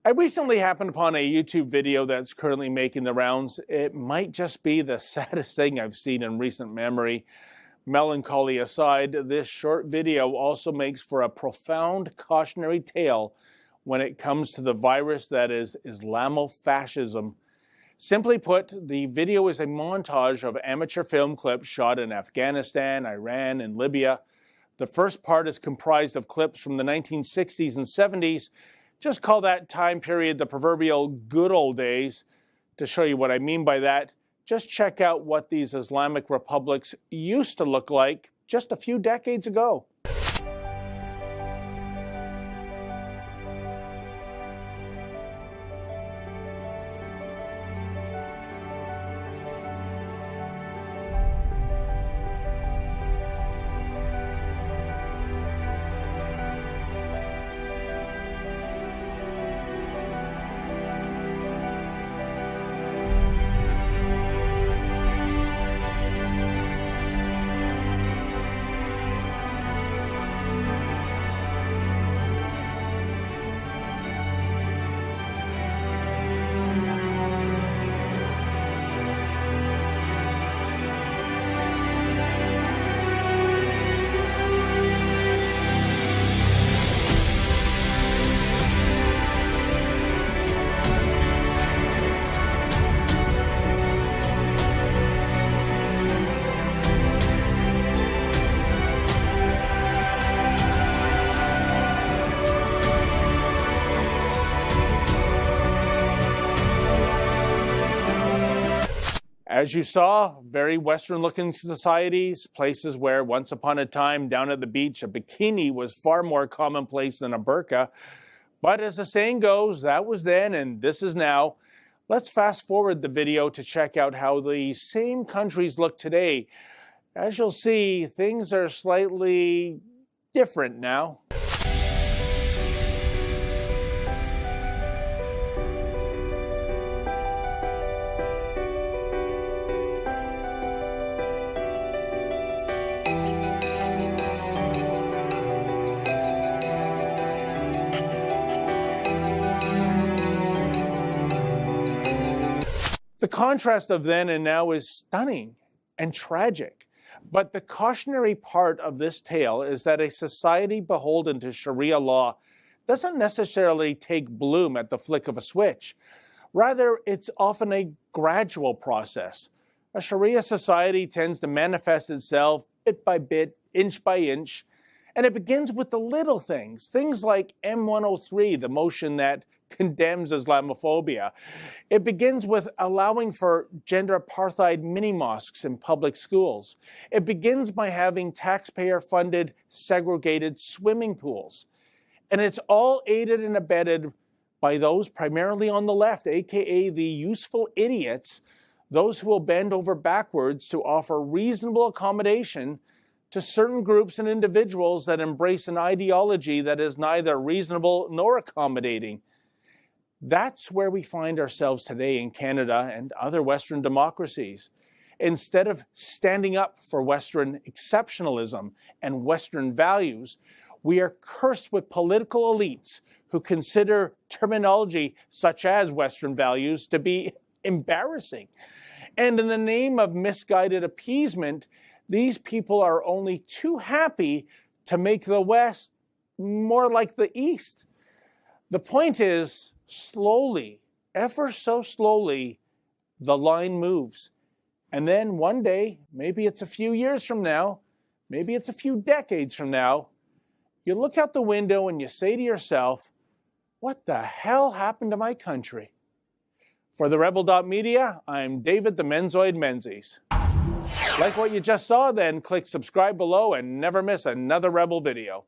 I recently happened upon a YouTube video that's currently making the rounds. It might just be the saddest thing I've seen in recent memory. Melancholy aside, this short video also makes for a profound cautionary tale when it comes to the virus that is Islamofascism. Simply put, the video is a montage of amateur film clips shot in Afghanistan, Iran, and Libya. The first part is comprised of clips from the 1960s and 70s. Just call that time period the proverbial good old days. To show you what I mean by that, just check out what these Islamic republics used to look like just a few decades ago. As you saw, very Western-looking societies, places where once upon a time down at the beach a bikini was far more commonplace than a burqa. But as the saying goes, that was then and this is now. Let's fast forward the video to check out how the same countries look today. As you'll see, things are slightly different now. The contrast of then and now is stunning and tragic. But the cautionary part of this tale is that a society beholden to Sharia law doesn't necessarily take bloom at the flick of a switch. Rather, it's often a gradual process. A Sharia society tends to manifest itself bit by bit, inch by inch, and it begins with the little things like M103, the motion that condemns Islamophobia. It begins with allowing for gender apartheid mini-mosques in public schools. It begins by having taxpayer-funded segregated swimming pools. And it's all aided and abetted by those primarily on the left, aka the useful idiots, those who will bend over backwards to offer reasonable accommodation to certain groups and individuals that embrace an ideology that is neither reasonable nor accommodating. That's where we find ourselves today in Canada and other Western democracies. Instead of standing up for Western exceptionalism and Western values, we are cursed with political elites who consider terminology such as Western values to be embarrassing. And in the name of misguided appeasement, these people are only too happy to make the West more like the East. The point is, slowly, ever so slowly, the line moves. And then one day, maybe it's a few years from now, maybe it's a few decades from now, you look out the window and you say to yourself, what the hell happened to my country? For the Rebel.media, I'm David the Menzoid Menzies. Like what you just saw, then click subscribe below and never miss another Rebel video.